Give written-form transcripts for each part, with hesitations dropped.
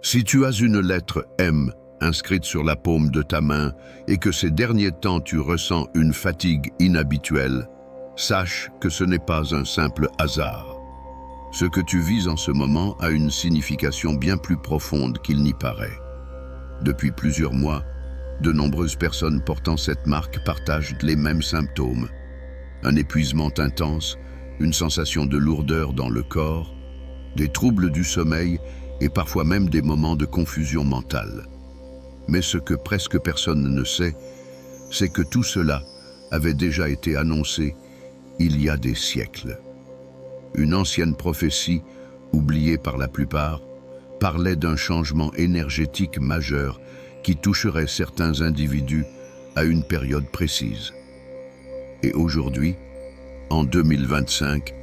Si tu as une lettre M inscrite sur la paume de ta main et que ces derniers temps tu ressens une fatigue inhabituelle, sache que ce n'est pas un simple hasard. Ce que tu vis en ce moment a une signification bien plus profonde qu'il n'y paraît. Depuis plusieurs mois, de nombreuses personnes portant cette marque partagent les mêmes symptômes. Un épuisement intense, une sensation de lourdeur dans le corps, des troubles du sommeil et parfois même des moments de confusion mentale. Mais ce que presque personne ne sait, c'est que tout cela avait déjà été annoncé il y a des siècles. Une ancienne prophétie, oubliée par la plupart, parlait d'un changement énergétique majeur qui toucherait certains individus à une période précise. Et aujourd'hui, en 2025,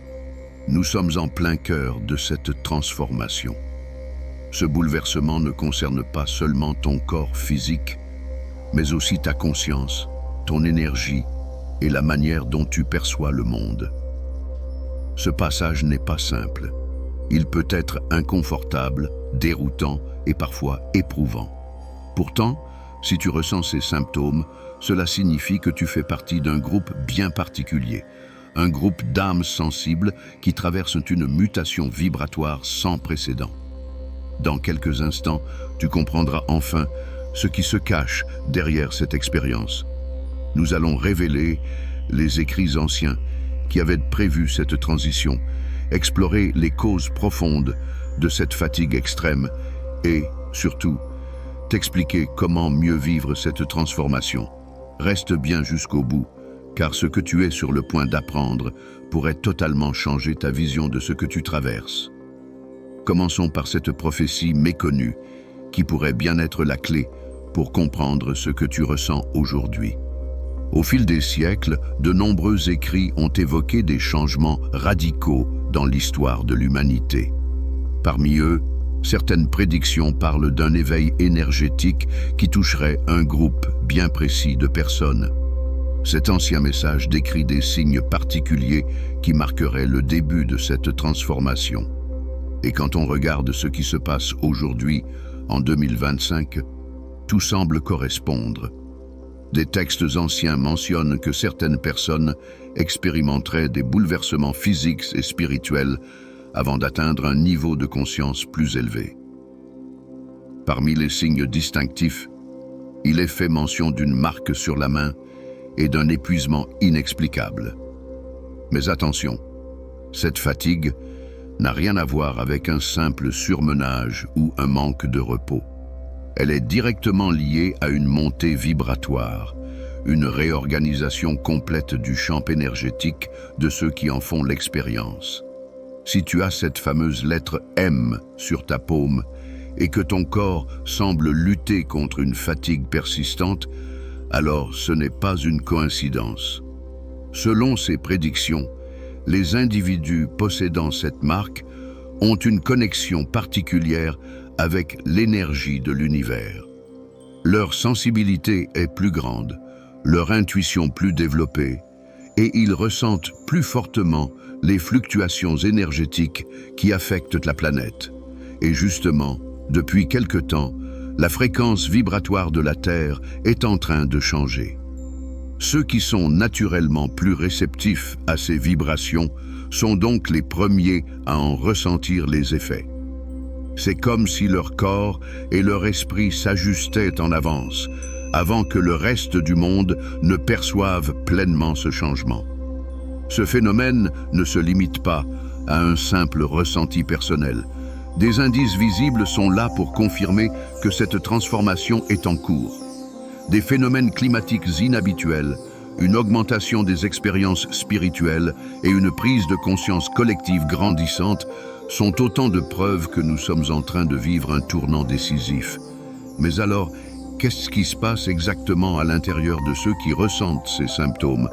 nous sommes en plein cœur de cette transformation. Ce bouleversement ne concerne pas seulement ton corps physique, mais aussi ta conscience, ton énergie et la manière dont tu perçois le monde. Ce passage n'est pas simple. Il peut être inconfortable, déroutant et parfois éprouvant. Pourtant, si tu ressens ces symptômes, cela signifie que tu fais partie d'un groupe bien particulier, un groupe d'âmes sensibles qui traversent une mutation vibratoire sans précédent. Dans quelques instants, tu comprendras enfin ce qui se cache derrière cette expérience. Nous allons révéler les écrits anciens qui avaient prévu cette transition, explorer les causes profondes de cette fatigue extrême et, surtout, t'expliquer comment mieux vivre cette transformation. Reste bien jusqu'au bout, car ce que tu es sur le point d'apprendre pourrait totalement changer ta vision de ce que tu traverses. Commençons par cette prophétie méconnue qui pourrait bien être la clé pour comprendre ce que tu ressens aujourd'hui. Au fil des siècles, de nombreux écrits ont évoqué des changements radicaux dans l'histoire de l'humanité. Parmi eux, certaines prédictions parlent d'un éveil énergétique qui toucherait un groupe bien précis de personnes. Cet ancien message décrit des signes particuliers qui marqueraient le début de cette transformation. Et quand on regarde ce qui se passe aujourd'hui, en 2025, tout semble correspondre. Des textes anciens mentionnent que certaines personnes expérimenteraient des bouleversements physiques et spirituels avant d'atteindre un niveau de conscience plus élevé. Parmi les signes distinctifs, il est fait mention d'une marque sur la main et d'un épuisement inexplicable. Mais attention, cette fatigue n'a rien à voir avec un simple surmenage ou un manque de repos. Elle est directement liée à une montée vibratoire, une réorganisation complète du champ énergétique de ceux qui en font l'expérience. Si tu as cette fameuse lettre M sur ta paume et que ton corps semble lutter contre une fatigue persistante, alors ce n'est pas une coïncidence. Selon ces prédictions, les individus possédant cette marque ont une connexion particulière avec l'énergie de l'univers. Leur sensibilité est plus grande, leur intuition plus développée, et ils ressentent plus fortement les fluctuations énergétiques qui affectent la planète. Et justement, depuis quelque temps, la fréquence vibratoire de la Terre est en train de changer. Ceux qui sont naturellement plus réceptifs à ces vibrations sont donc les premiers à en ressentir les effets. C'est comme si leur corps et leur esprit s'ajustaient en avance, avant que le reste du monde ne perçoive pleinement ce changement. Ce phénomène ne se limite pas à un simple ressenti personnel. Des indices visibles sont là pour confirmer que cette transformation est en cours. Des phénomènes climatiques inhabituels, une augmentation des expériences spirituelles et une prise de conscience collective grandissante sont autant de preuves que nous sommes en train de vivre un tournant décisif. Mais alors, qu'est-ce qui se passe exactement à l'intérieur de ceux qui ressentent ces symptômes?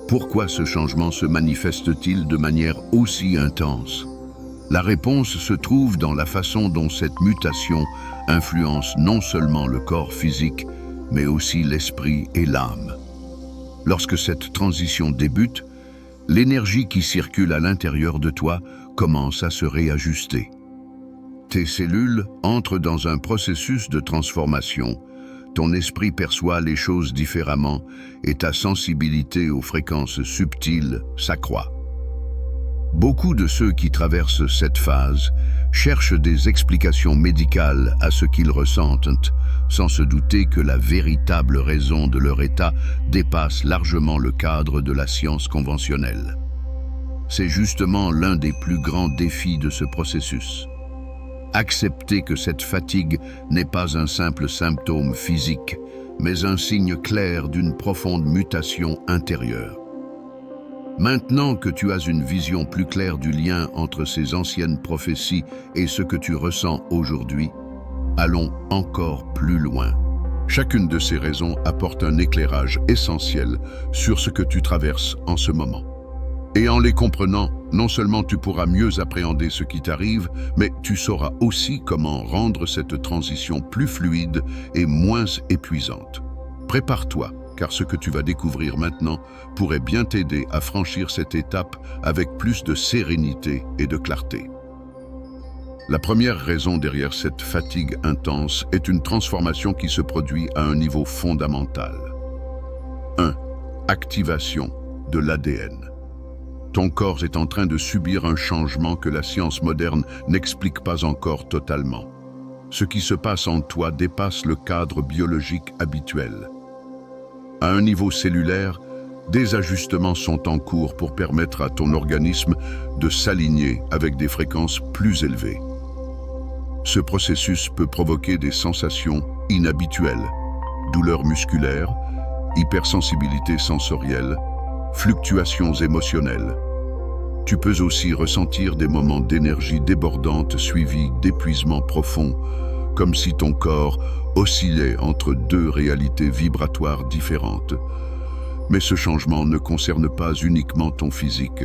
Pourquoi ce changement se manifeste-t-il de manière aussi intense? La réponse se trouve dans la façon dont cette mutation influence non seulement le corps physique, mais aussi l'esprit et l'âme. Lorsque cette transition débute, l'énergie qui circule à l'intérieur de toi commence à se réajuster. Tes cellules entrent dans un processus de transformation. Ton esprit perçoit les choses différemment et ta sensibilité aux fréquences subtiles s'accroît. Beaucoup de ceux qui traversent cette phase cherchent des explications médicales à ce qu'ils ressentent, sans se douter que la véritable raison de leur état dépasse largement le cadre de la science conventionnelle. C'est justement l'un des plus grands défis de ce processus. Accepter que cette fatigue n'est pas un simple symptôme physique, mais un signe clair d'une profonde mutation intérieure. Maintenant que tu as une vision plus claire du lien entre ces anciennes prophéties et ce que tu ressens aujourd'hui, allons encore plus loin. Chacune de ces raisons apporte un éclairage essentiel sur ce que tu traverses en ce moment. Et en les comprenant, non seulement tu pourras mieux appréhender ce qui t'arrive, mais tu sauras aussi comment rendre cette transition plus fluide et moins épuisante. Prépare-toi, car ce que tu vas découvrir maintenant pourrait bien t'aider à franchir cette étape avec plus de sérénité et de clarté. La première raison derrière cette fatigue intense est une transformation qui se produit à un niveau fondamental. 1. Activation de l'ADN. Ton corps est en train de subir un changement que la science moderne n'explique pas encore totalement. Ce qui se passe en toi dépasse le cadre biologique habituel. À un niveau cellulaire, des ajustements sont en cours pour permettre à ton organisme de s'aligner avec des fréquences plus élevées. Ce processus peut provoquer des sensations inhabituelles, douleurs musculaires, hypersensibilité sensorielle, fluctuations émotionnelles. Tu peux aussi ressentir des moments d'énergie débordante suivis d'épuisement profond, comme si ton corps oscillait entre deux réalités vibratoires différentes. Mais ce changement ne concerne pas uniquement ton physique.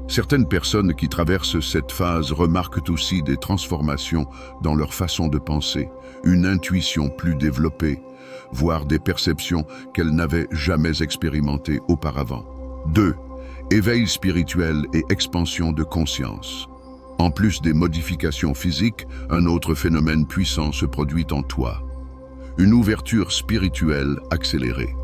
Certaines personnes qui traversent cette phase remarquent aussi des transformations dans leur façon de penser, une intuition plus développée, voire des perceptions qu'elles n'avaient jamais expérimentées auparavant. 2. Éveil spirituel et expansion de conscience. En plus des modifications physiques, un autre phénomène puissant se produit en toi. Une ouverture spirituelle accélérée.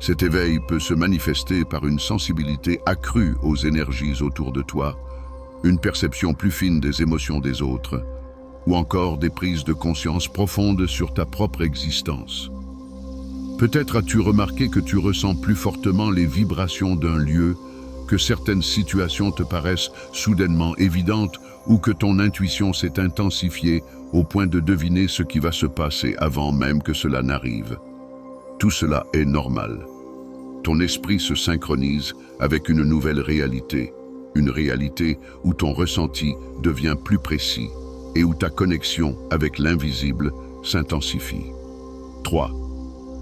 Cet éveil peut se manifester par une sensibilité accrue aux énergies autour de toi, une perception plus fine des émotions des autres, ou encore des prises de conscience profondes sur ta propre existence. Peut-être as-tu remarqué que tu ressens plus fortement les vibrations d'un lieu, que certaines situations te paraissent soudainement évidentes ou que ton intuition s'est intensifiée au point de deviner ce qui va se passer avant même que cela n'arrive. Tout cela est normal. Ton esprit se synchronise avec une nouvelle réalité, une réalité où ton ressenti devient plus précis et où ta connexion avec l'invisible s'intensifie. 3.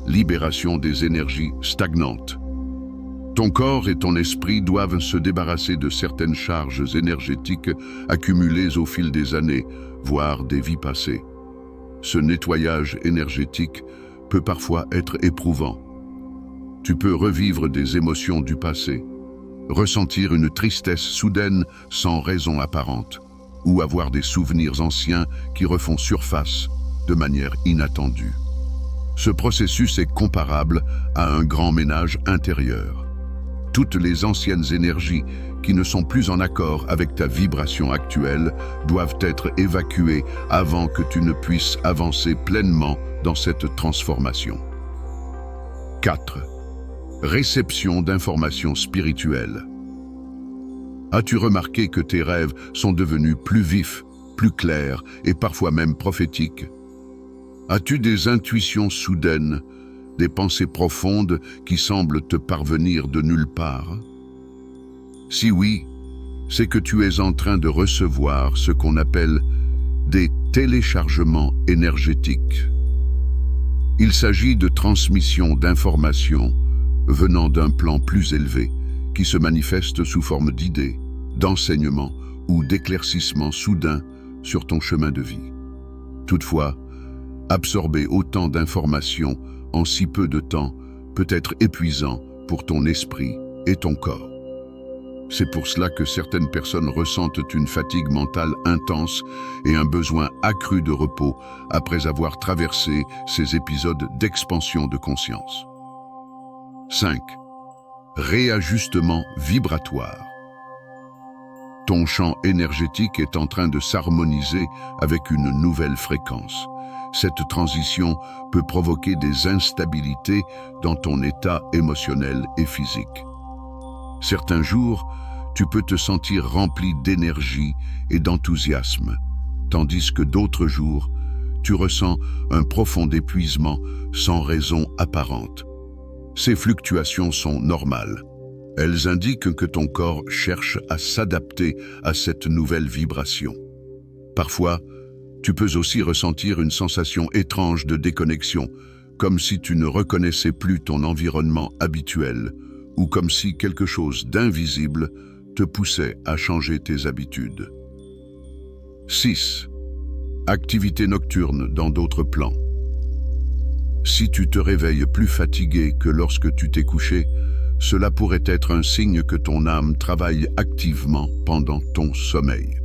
Libération des énergies stagnantes. Ton corps et ton esprit doivent se débarrasser de certaines charges énergétiques accumulées au fil des années, voire des vies passées. Ce nettoyage énergétique peut parfois être éprouvant. Tu peux revivre des émotions du passé, ressentir une tristesse soudaine sans raison apparente, ou avoir des souvenirs anciens qui refont surface de manière inattendue. Ce processus est comparable à un grand ménage intérieur. Toutes les anciennes énergies qui ne sont plus en accord avec ta vibration actuelle doivent être évacuées avant que tu ne puisses avancer pleinement dans cette transformation. 4. Réception d'informations spirituelles. As-tu remarqué que tes rêves sont devenus plus vifs, plus clairs et parfois même prophétiques? As-tu des intuitions soudaines, des pensées profondes qui semblent te parvenir de nulle part? Si oui, c'est que tu es en train de recevoir ce qu'on appelle des téléchargements énergétiques. Il s'agit de transmission d'informations venant d'un plan plus élevé qui se manifestent sous forme d'idées, d'enseignements ou d'éclaircissements soudains sur ton chemin de vie. Toutefois, absorber autant d'informations en si peu de temps peut être épuisant pour ton esprit et ton corps. C'est pour cela que certaines personnes ressentent une fatigue mentale intense et un besoin accru de repos après avoir traversé ces épisodes d'expansion de conscience. 5. Réajustement vibratoire. Ton champ énergétique est en train de s'harmoniser avec une nouvelle fréquence. Cette transition peut provoquer des instabilités dans ton état émotionnel et physique. Certains jours, tu peux te sentir rempli d'énergie et d'enthousiasme, tandis que d'autres jours, tu ressens un profond épuisement sans raison apparente. Ces fluctuations sont normales. Elles indiquent que ton corps cherche à s'adapter à cette nouvelle vibration. Parfois, tu peux aussi ressentir une sensation étrange de déconnexion, comme si tu ne reconnaissais plus ton environnement habituel, ou comme si quelque chose d'invisible te poussait à changer tes habitudes. 6. Activité nocturne dans d'autres plans. Si tu te réveilles plus fatigué que lorsque tu t'es couché, cela pourrait être un signe que ton âme travaille activement pendant ton sommeil.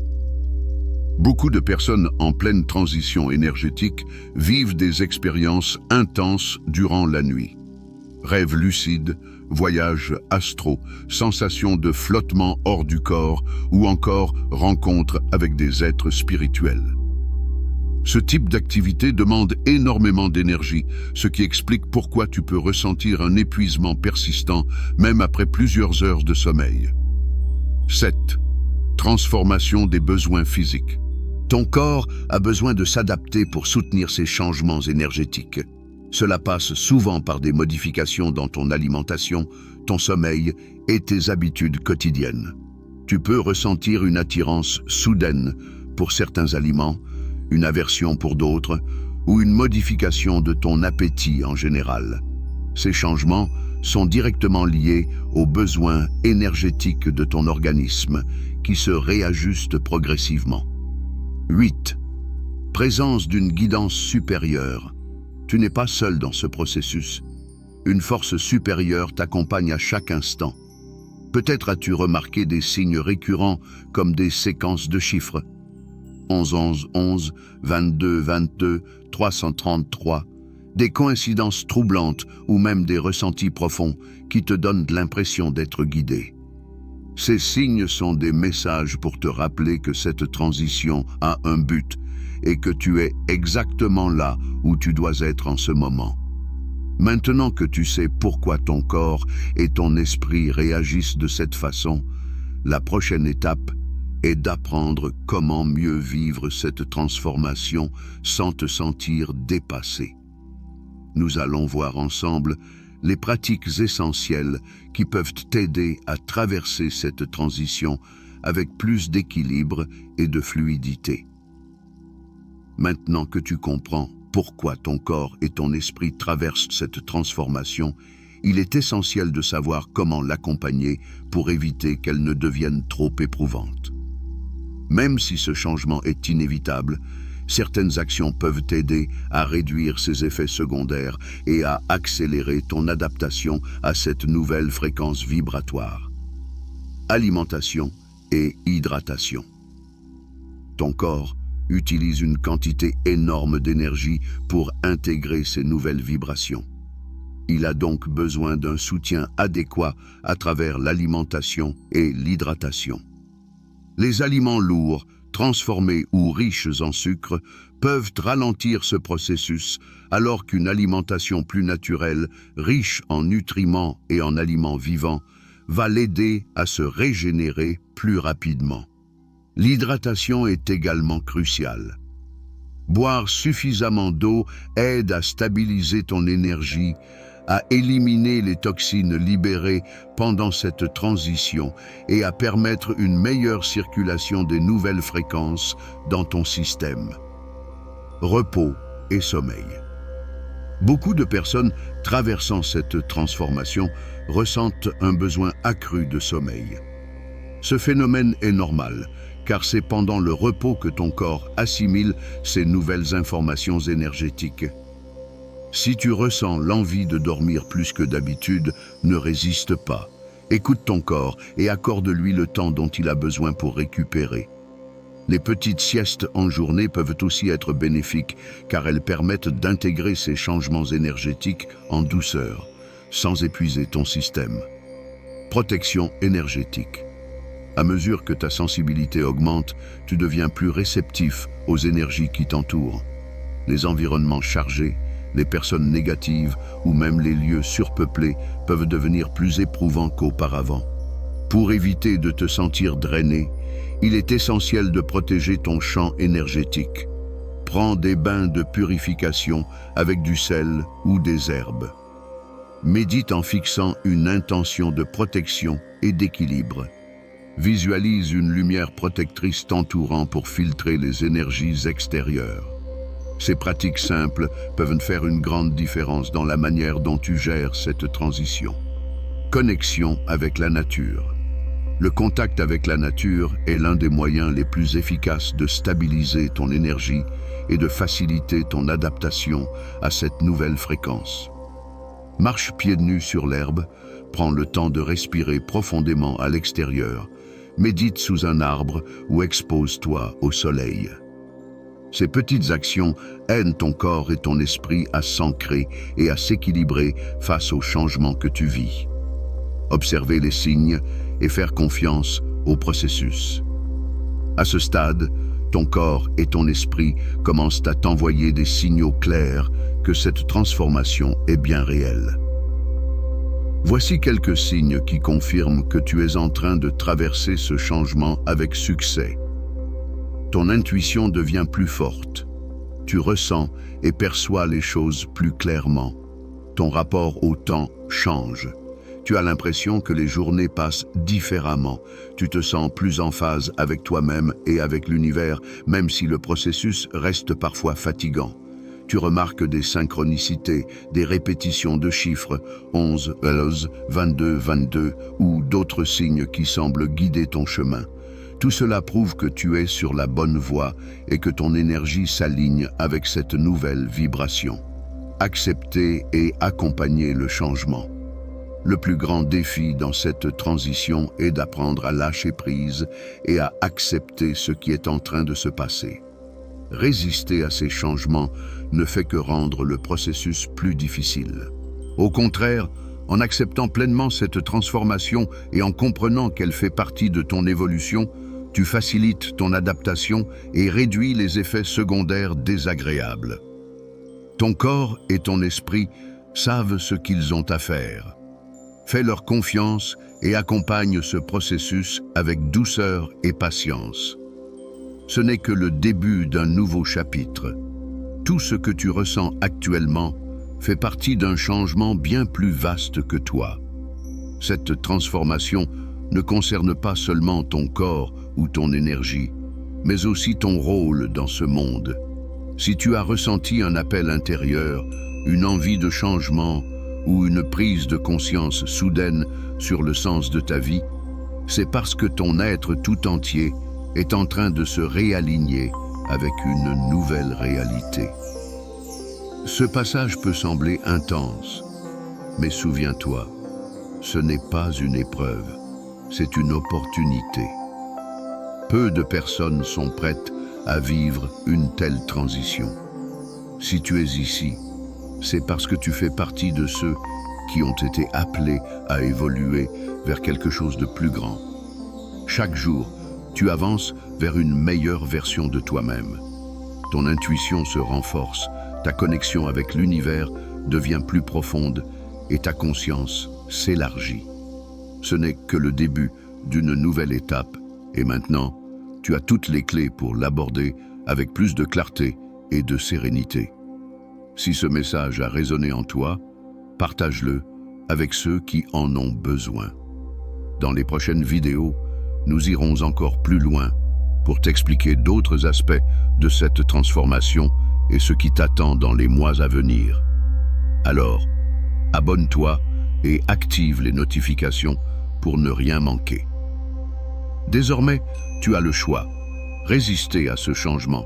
Beaucoup de personnes en pleine transition énergétique vivent des expériences intenses durant la nuit. Rêves lucides, voyages astraux, sensations de flottement hors du corps ou encore rencontres avec des êtres spirituels. Ce type d'activité demande énormément d'énergie, ce qui explique pourquoi tu peux ressentir un épuisement persistant même après plusieurs heures de sommeil. 7. Transformation des besoins physiques. Ton corps a besoin de s'adapter pour soutenir ces changements énergétiques. Cela passe souvent par des modifications dans ton alimentation, ton sommeil et tes habitudes quotidiennes. Tu peux ressentir une attirance soudaine pour certains aliments, une aversion pour d'autres, ou une modification de ton appétit en général. Ces changements sont directement liés aux besoins énergétiques de ton organisme, qui se réajustent progressivement. 8. Présence d'une guidance supérieure. Tu n'es pas seul dans ce processus. Une force supérieure t'accompagne à chaque instant. Peut-être as-tu remarqué des signes récurrents comme des séquences de chiffres. 11, 11, 11, 22, 22, 333. Des coïncidences troublantes ou même des ressentis profonds qui te donnent l'impression d'être guidé. Ces signes sont des messages pour te rappeler que cette transition a un but et que tu es exactement là où tu dois être en ce moment. Maintenant que tu sais pourquoi ton corps et ton esprit réagissent de cette façon, la prochaine étape est d'apprendre comment mieux vivre cette transformation sans te sentir dépassé. Nous allons voir ensemble les pratiques essentielles qui peuvent t'aider à traverser cette transition avec plus d'équilibre et de fluidité. Maintenant que tu comprends pourquoi ton corps et ton esprit traversent cette transformation, il est essentiel de savoir comment l'accompagner pour éviter qu'elle ne devienne trop éprouvante. Même si ce changement est inévitable, certaines actions peuvent t'aider à réduire ses effets secondaires et à accélérer ton adaptation à cette nouvelle fréquence vibratoire. Alimentation et hydratation. Ton corps utilise une quantité énorme d'énergie pour intégrer ces nouvelles vibrations. Il a donc besoin d'un soutien adéquat à travers l'alimentation et l'hydratation. Les aliments lourds, transformés ou riches en sucre, peuvent ralentir ce processus, alors qu'une alimentation plus naturelle, riche en nutriments et en aliments vivants, va l'aider à se régénérer plus rapidement. L'hydratation est également cruciale. Boire suffisamment d'eau aide à stabiliser ton énergie, à éliminer les toxines libérées pendant cette transition et à permettre une meilleure circulation des nouvelles fréquences dans ton système. Repos et sommeil. Beaucoup de personnes traversant cette transformation ressentent un besoin accru de sommeil. Ce phénomène est normal, car c'est pendant le repos que ton corps assimile ces nouvelles informations énergétiques. Si tu ressens l'envie de dormir plus que d'habitude, ne résiste pas. Écoute ton corps et accorde-lui le temps dont il a besoin pour récupérer. Les petites siestes en journée peuvent aussi être bénéfiques car elles permettent d'intégrer ces changements énergétiques en douceur, sans épuiser ton système. Protection énergétique. À mesure que ta sensibilité augmente, tu deviens plus réceptif aux énergies qui t'entourent. Les environnements chargés, les personnes négatives ou même les lieux surpeuplés peuvent devenir plus éprouvants qu'auparavant. Pour éviter de te sentir drainé, il est essentiel de protéger ton champ énergétique. Prends des bains de purification avec du sel ou des herbes. Médite en fixant une intention de protection et d'équilibre. Visualise une lumière protectrice t'entourant pour filtrer les énergies extérieures. Ces pratiques simples peuvent faire une grande différence dans la manière dont tu gères cette transition. Connexion avec la nature. Le contact avec la nature est l'un des moyens les plus efficaces de stabiliser ton énergie et de faciliter ton adaptation à cette nouvelle fréquence. Marche pieds nus sur l'herbe, prends le temps de respirer profondément à l'extérieur, médite sous un arbre ou expose-toi au soleil. Ces petites actions aident ton corps et ton esprit à s'ancrer et à s'équilibrer face aux changements que tu vis. Observer les signes et faire confiance au processus. À ce stade, ton corps et ton esprit commencent à t'envoyer des signaux clairs que cette transformation est bien réelle. Voici quelques signes qui confirment que tu es en train de traverser ce changement avec succès. Ton intuition devient plus forte. Tu ressens et perçois les choses plus clairement. Ton rapport au temps change. Tu as l'impression que les journées passent différemment. Tu te sens plus en phase avec toi-même et avec l'univers, même si le processus reste parfois fatigant. Tu remarques des synchronicités, des répétitions de chiffres, 11, 22, 22, ou d'autres signes qui semblent guider ton chemin. Tout cela prouve que tu es sur la bonne voie et que ton énergie s'aligne avec cette nouvelle vibration. Accepter et accompagner le changement. Le plus grand défi dans cette transition est d'apprendre à lâcher prise et à accepter ce qui est en train de se passer. Résister à ces changements ne fait que rendre le processus plus difficile. Au contraire, en acceptant pleinement cette transformation et en comprenant qu'elle fait partie de ton évolution, tu facilites ton adaptation et réduis les effets secondaires désagréables. Ton corps et ton esprit savent ce qu'ils ont à faire. Fais leur confiance et accompagne ce processus avec douceur et patience. Ce n'est que le début d'un nouveau chapitre. Tout ce que tu ressens actuellement fait partie d'un changement bien plus vaste que toi. Cette transformation ne concerne pas seulement ton corps ou ton énergie, mais aussi ton rôle dans ce monde. Si tu as ressenti un appel intérieur, une envie de changement ou une prise de conscience soudaine sur le sens de ta vie, c'est parce que ton être tout entier est en train de se réaligner avec une nouvelle réalité. Ce passage peut sembler intense, mais souviens-toi, ce n'est pas une épreuve, c'est une opportunité. Peu de personnes sont prêtes à vivre une telle transition. Si tu es ici, c'est parce que tu fais partie de ceux qui ont été appelés à évoluer vers quelque chose de plus grand. Chaque jour, tu avances vers une meilleure version de toi-même. Ton intuition se renforce, ta connexion avec l'univers devient plus profonde et ta conscience s'élargit. Ce n'est que le début d'une nouvelle étape et maintenant, tu as toutes les clés pour l'aborder avec plus de clarté et de sérénité. Si ce message a résonné en toi, partage-le avec ceux qui en ont besoin. Dans les prochaines vidéos, nous irons encore plus loin pour t'expliquer d'autres aspects de cette transformation et ce qui t'attend dans les mois à venir. Alors, abonne-toi et active les notifications pour ne rien manquer. Désormais, tu as le choix, résister à ce changement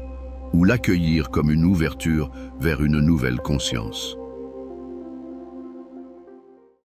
ou l'accueillir comme une ouverture vers une nouvelle conscience.